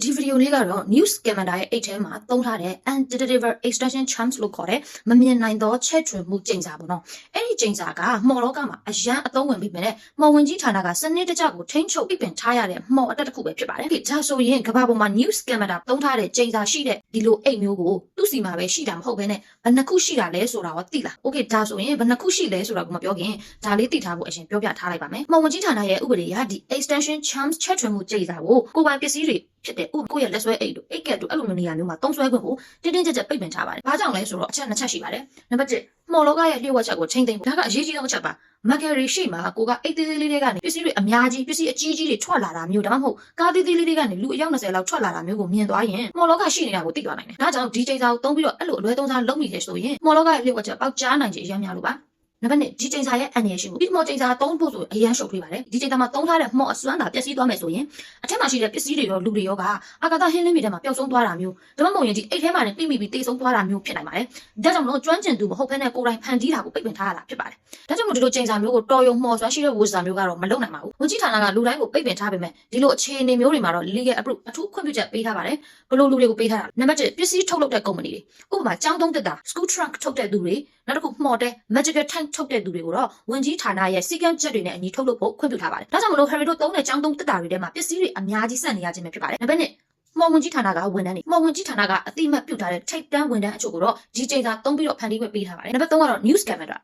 ဒီဗီဒီယိုလေးကတော့ news calendar ရဲ့အိတ်ထဲမှာသုံးထားတဲ့ anti-deliver extension chance လို့ခေါ်တဲ့မမြင်နိုင်သောချဲ့ထွင်မှုကျိန်စာပေါ့နော်။အဲ့ဒီကျိန်စာကမှော်လောကမှာအရန်အသုံးဝင်ပြီးမြဲမှော်ဝင်ကြီးဌာနကစနစ်တကျကိုထိန်းချုပ်ပြပင်ထားရတဲ့မှော်အတက်တစ်ခုပဲဖြစ်ပါတယ်။ဒါဆိုရင်ကမ္ဘာပေါ်မှာ news calendar သုံးထားတဲ့ကျိန်စာရှိတဲ့ဒီလိုအိတ်မျိုးကိုသူ့စီမှာပဲရှိတာမဟုတ်ဘဲနဲ့ဘယ်နှခုရှိတာလဲဆိုတာရောသိလား။ Okay ဒါဆိုရင်ဘယ်နှခုရှိလဲဆိုတာကိုမပြောခင်ဒါလေးသိထားဖို့အရင်ပြောပြထားလိုက်ပါမယ်။မှော်ဝင်ကြီးဌာနရဲ့ဥပဒေအရဒီ extension chance ချဲ့ထွင်မှုကျိန်စာကိုကိုယ်ပိုင်ပစ္စည်းတွေဖြစ်တဲ့ကိုယ့်ရဲ့လက်ဆွဲအိတ်တို့အိတ်ကက်တို့အဲ့လိုမျိုးနေရာမျိုးမှာသုံးဆွဲခွင့်ကိုတင်းတင်းကြပ်ကြပ်ပိတ်ပင်ထားပါတယ်။ဘာကြောင့်လဲဆိုတော့အချက်နှစ်ချက်ရှိပါတယ်။နံပါတ်1မှော်လောကရဲ့လျှို့ဝှက်ချက်ကိုချိန်သိမ်းဖို့ဒါကအရေးကြီးဆုံးအချက်ပါ။မက်ဂရီရှိမှာကိုကအိတ်သေးသေးလေးတွေကနေပစ္စည်းတွေအများကြီးပစ္စည်းအကြီးကြီးတွေထွက်လာတာမျိုးဒါမှမဟုတ်ကားသေးသေးလေးတွေကနေလူအယောက်20လောက်ထွက်လာတာမျိုးကိုမြင်သွားရင်မှော်လောကရှိနေတာကိုသိသွားနိုင်တယ်။ဒါကြောင့်ဒီချိန်စာကိုသုံးပြီးတော့အဲ့လိုအလွဲသုံးစားလုပ်မိတယ်ဆိုရင်မှော်လောကရဲ့လျှို့ဝှက်ချက်ပေါက်ကြားနိုင်ခြင်းအများများလို့ပါ။နံပါတ်2ဒီကျိန်စာရဲ့အန်ရရှိမှုဒီမှော်ကျိန်စာသုံးဖို့ဆိုအရန်ရှုပ်ထွေးပါတယ်ဒီကျိန်စာမှာသုံးထားတဲ့မှော်အစွမ်းသာပျက်စီးသွားမယ်ဆိုရင်အထက်မှာရှိတဲ့ပစ္စည်းတွေရောလူတွေရောကအာကာသဟင်းလင်းမြေထဲမှာပျောက်ဆုံးသွားတာမျိုးဒါမှမဟုတ်ရင်ဒီအိတ်ထဲမှာနေပြိမိပြီးတိတ်ဆုံးသွားတာမျိုးဖြစ်နိုင်ပါတယ်ဒါကြောင့်မလို့ကျွမ်းကျင်သူမဟုတ်ဘဲနဲ့ကိုယ်တိုင်ဖန်တီးတာကိုပိတ်ပင်ထားရတာဖြစ်ပါတယ်ဒါကြောင့်မလို့ဒီလိုကျိန်စာမျိုးကိုတော်ရုံမှော်စွမ်းရှိတဲ့ဝါစာမျိုးကတော့မလုပ်နိုင်ပါဘူးဝန်ကြီးဌာနကလူတိုင်းကိုပိတ်ပင်ထားပေမဲ့ဒီလိုအခြေအနေမျိုးတွေမှာတော့ legal approve အထူးခွင့်ပြုချက်ပေးထားပါတယ်ဘယ်လိုလူတွေကိုပေးထားတာနံပါတ်1ပစ္စည်းထုတ်လုပ်တဲ့ကုမ္ပဏီတွေဥပမာကျောင်းသုံးတက်တာ school trunk ထုတ်တဲ့သူတွေနောက်တစ်ခုမှော်တဲ့ magical tank ထုတ်တဲ့သူတွေကိုတော့ဝန်ကြီးဌာနရဲ့စီကံချက်တွေနဲ့အညီထုတ်လုပ်ဖို့ခွင့်ပြုထားပါတယ်။ဒါကြောင့်မလို့ Harry တို့သုံးတဲ့ကျောင်းသုံးတက်တာတွေထဲမှာပစ္စည်းတွေအများကြီးဆက်နေရခြင်းပဲဖြစ်ပါတယ်။နံပါတ်2မှော်ဝင်ကြီးဌာနကဝန်ထမ်းတွေမှော်ဝင်ကြီးဌာနကအတိအမှတ်ပြုထားတဲ့ထိပ်တန်းဝန်ထမ်းအချို့ကိုတော့ဒီကျိန်စာသုံးပြီးတော့ဖန်တီးခွင့်ပေးထားပါတယ်။နံပါတ်3ကတော့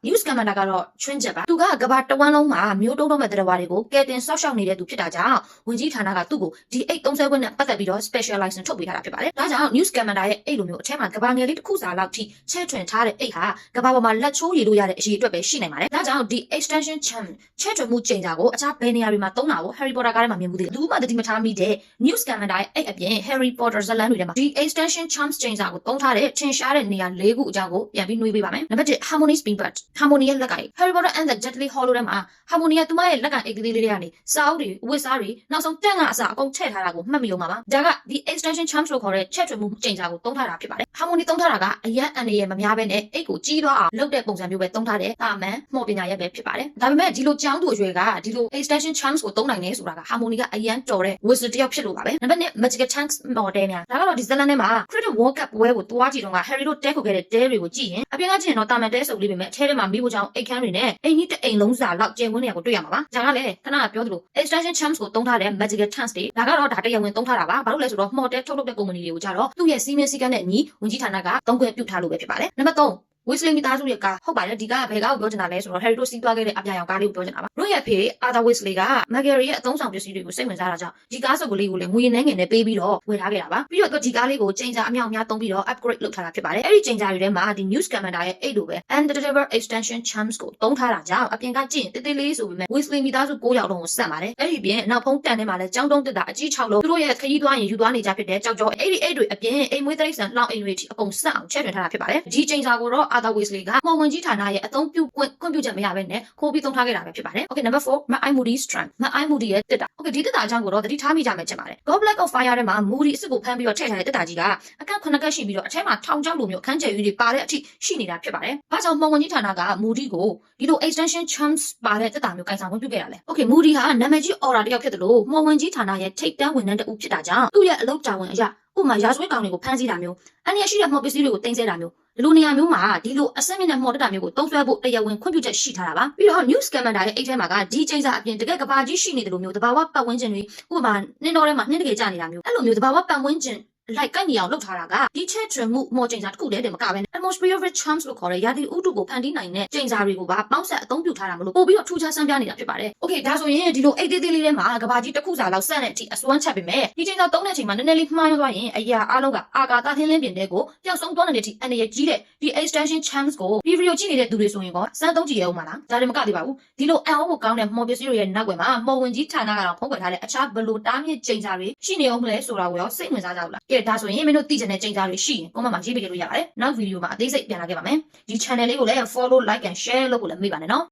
news calendar ကတော့ချွင်းချက်ပါသူကကဘာတဝန်းလုံးမှာမျိုးတုံးတော့မဲ့တရားဝါတွေကိုကဲတင်ဆောက်ရှောက်နေတဲ့သူဖြစ်တာကြောင့်ဝန်ကြီးဌာနကသူ့ကိုဒီအိတ်30ခွင့်နဲ့ပတ်သက်ပြီးတော့ special license ထုတ်ပေးထားတာဖြစ်ပါတယ်။ဒါကြောင့် news calendar ရဲ့အိတ်လိုမျိုးအထက်မှာကဘာငယ်လေးတစ်ခုစာလောက်ထိချဲ့ထွင်ထားတဲ့အိတ်ဟာကဘာပေါ်မှာလက်ချိုးရည်လို့ရတဲ့အရေးအတွက်ပဲရှိနိုင်ပါတယ်။ဒါကြောင့်ဒီ extension chance ချဲ့ထွင်မှုကျိန်စာကိုအခြားဘယ်နေရာတွေမှာသုံးတာကို Harry Potter ကားထဲမှာမြင်မှုသေးတယ်။လူမှတတိမထားမိတဲ့ news calendar ရဲ့အိတ်အပြင် Harry Potterဇာတ်လမ်းတွေထဲမှာဒီ extension chance ကျိန်စာကိုသုံးထားတဲ့ထင်ရှားတဲ့နေရာ၄ခုအကြောင်းကိုပြန်ပြီးနှွေးပေးပါမယ်။နံပါတ်1 Harmony Spinbird Harmony ရဲ့လက်ကင် Harry Potter and the Deathly Hallows ထဲမှာ Harmony ကသူမရဲ့လက်ကင်အိတ်သေးလေးတွေကနေစာအုပ်တွေအဝတ်စားတွေနောက်ဆုံးတန့်ကအစားအကုန်ထည့်ထားတာကိုမှတ်မိလို့ပါပါ။ဒါကဒီ extension chance လို့ခေါ်တဲ့ချဲ့ထွင်မှုကျိန်စာကိုသုံးထားတာဖြစ်ပါတယ်။ Harmony သုံးထားတာကအရန်အန်ရရဲ့မများဘဲနဲ့အိတ်ကိုကြီးသွားအောင်လုပ်တဲ့ပုံစံမျိုးပဲသုံးထားတဲ့တာမန်မှော်ပညာရဲ့ပဲဖြစ်ပါတယ်။ဒါပေမဲ့ဒီလိုကျောင်းသူအရွယ်ကဒီလို extension chance ကိုသုံးနိုင်နေဆိုတာက Harmony ကအရန်တော်တဲ့ wizard တယောက်ဖြစ်လို့ပါပဲ။နံပါတ်2 Magical Tanks မော်ဒယ်များဒါကတော့ဒီဇာတ်လမ်းထဲမှာ Cricket World Cup ပွဲကိုတွားကြည့်တော့က Harry တို့တဲခုခဲ့တဲ့တဲတွေကိုကြည့်ရင်အပြင်ကကြည့်ရင်တော့တာမန်တဲစုပ်လေးပဲမဲ့အထဲထဲမှာမိဖို့ကြောင့်အိတ်ခမ်းတွေနဲ့အိမ်ကြီးတအိမ်လုံးစာလောက်ကျယ်ဝန်းနေရကိုတွေ့ရမှာပါ။ဒါကလည်းခဏကပြောသလို extension chance ကိုသုံးထားတဲ့ Magical Tanks တွေဒါကတော့ဒါတရားဝင်သုံးထားတာပါ။ဘာလို့လဲဆိုတော့မှော်တဲထုတ်လုပ်တဲ့ကုမ္ပဏီတွေကိုကြတော့သူ့ရဲ့စီးမင်းစည်းကမ်းနဲ့အညီဝန်ကြီးဌာနကသုံးခွင့်ပြုထားလို့ပဲဖြစ်ပါတယ်။နံပါတ်3Weasley မိသားစုရဲ့ကားဟုတ်ပါတယ်ဒီကားကဘယ်ကားကိုပြောချင်တာလဲဆိုတော့ Harry တို့စီးသွားခဲ့တဲ့အပြာရောင်ကားလေးကိုပြောချင်တာပါတို့ရဲ့ဖေ Arthur Weasley က Margery ရဲ့အသုံးဆောင်ပစ္စည်းတွေကိုစိတ်ဝင်စားတာကြောင့်ဒီကားစုပ်ကလေးကိုလည်းငွေနှဲငယ်နဲ့ပေးပြီးတော့ဝယ်ထားခဲ့တာပါပြီးတော့ဒီကားလေးကိုကျိန်စာအမြောက်အများသုံးပြီးတော့ upgrade လုပ်ထားတာဖြစ်ပါတယ်အဲ့ဒီကျိန်စာတွေထဲမှာဒီ news calendar ရဲ့အဲ့လိုပဲ anti-deliver extension chance ကိုသုံးထားတာကြောင့်အပြင်ကကြည့်ရင်တေးသေးလေးဆိုပေမဲ့ Weasley မိသားစု9ယောက်လုံးကိုစက်ပါတယ်အဲ့ဒီပြင်နောက်ဖုံးတန်ထဲမှာလည်းကြောင်းတုံးတက်တာအကြီး6လုံးသူတို့ရဲ့ခရီးသွားရင်ယူသွားနေကြဖြစ်တဲ့ကြောက်ကြောအဲ့ဒီတွေအပြင်အိမ်မွေးတိရစ္ဆာန်လောင်းအိမ်တွေထိအကုန်စက်အောင်ချဲ့ထွင်ထားတာဖြစ်ပါတယ်ဒီကျိန်စာကိုတော့ Arthur Weasley ကဝန်ကြီးဌာနရဲ့အသုံးပြုခွင့်ပြုချက်မရဘဲနဲ့ခိုးပြီးသုံးထားခဲ့တာပဲဖြစ်ပါတယ်။ Okay number 4 Mad-Eye Moody Strand Mad-Eye Moody ရဲ့တက်တာ။ Okay ဒီတက်တာအကြောင်းကိုတော့သတိထားမိကြမယ်ချက်ပါတယ်။ Goblet of Fire ထဲမှာ Moody အစ်စ်ကိုဖမ်းပြီးတော့ထည့်ထားတဲ့တက်တာကြီးကအကန့်9ကက်ရှိပြီးတော့အထဲမှာထောင်ချောက်လိုမျိုးအခန်းကျယ်ကြီးတွေပါတဲ့အထိရှိနေတာဖြစ်ပါတယ်။ဘာကြောင့်မှော်ဝန်ကြီးဌာနက Moody ကိုဒီလို extension chance ပါတဲ့တက်တာမျိုးကိုင်ဆောင်ခွင့်ပြုခဲ့တာလဲ။ Okay Moody ဟာနာမည်ကြီး aura တစ်ယောက်ဖြစ်တယ်လို့မှော်ဝန်ကြီးဌာနရဲ့ထိပ်တန်းဝန်ထမ်းတဦးဖြစ်တာကြောင့်သူ့ရဲ့အလုပ်တာဝန်အရဥပမာရာဇဝတ်ကောင်တွေကိုဖမ်းဆီးတာမျိုးအန္တရာယ်ရှိတဲ့မှော်ပစ္စည်းတွေကိုတင်ဆက်တာမျိုးဒီလိုနေရာမျိုးမှာဒီလိုအစက်မြင့်တဲ့မှော်တက်တာမျိုးကိုတုံးဆွဲဖို့တရားဝင်ခွင့်ပြုချက်ရှိထားတာပါပြီးတော့ news calendar ရဲ့အိတ်ထဲမှာကဒီကျိန်စာအပြင်တကယ်ကဘာကြီးရှိနေတယ်လို့မျိုးတဘာဝပတ်ဝန်းကျင်တွေဥပမာနှင်းတော်ထဲမှာနှင်းတကယ်ကျနေတာမျိုးအဲ့လိုမျိုးတဘာဝပတ်ဝန်းကျင်လိုက်ကိုက်နေအောင်လုပ်ထားတာကဒီချဲ့ထွင်မှုမော်ကျိန်စာတစ်ခုတည်းတည်းမကဘဲ atmospheric charms လို့ခေါ်တဲ့ရာသီဥတုကိုဖန်တီးနိုင်တဲ့ကျိန်စာတွေကိုပါပေါင်းဆက်အသုံးပြုထားတာမလို့ပို့ပြီးတော့ထူးခြားဆန်းပြနေတာဖြစ်ပါတယ်။ Okay ဒါဆိုရင်ဒီလိုအိတ်သေးသေးလေးထဲမှာကဘာကြီးတစ်ခုစာလောက်ဆက်တဲ့အထိအစွမ်းချက်ပေမဲ့ဒီကျိန်စာသုံးတဲ့အချိန်မှာနည်းနည်းလေးမှားသွားရင်အရာအားလုံးကအာကာသထင်းလင်းပြင်တဲ့ကိုပျောက်ဆုံးသွားတဲ့အထိအန္တရာယ်ကြီးတဲ့ဒီ extension chance ကိုဒီဗီဒီယိုကြည့်နေတဲ့သူတွေဆိုရင်ကောစမ်းသုံးကြည့်ရအောင်မလားဒါလည်းမကသေးပါဘူးဒီလိုအံ့ဩဖို့ကောင်းတဲ့မော်ပစ္စည်းတွေရဲ့နောက်ွယ်မှာမော်ဝင်ကြီးဌာနကတော့ဖုံးကွယ်ထားတဲ့အခြားဘလိုတားမြစ်ကျိန်စာတွေရှိနေအောင်မလဲဆိုတာကိုရောစိတ်ဝင်စားကြဘူးလားကဲဒါဆိုရင်မင်းတို့သိချင်တဲ့ကျိန်စာတွေရှိရင် comment မှာရေးပေးလို့ရပါတယ်နောက်ဗီဒီယိုမှာအသေးစိတ်ပြန်လာခဲ့ပါမယ်ဒီ channel လေးကိုလည်း follow like and share လုပ်ဖို့လည်းမေ့ပါနဲ့နော်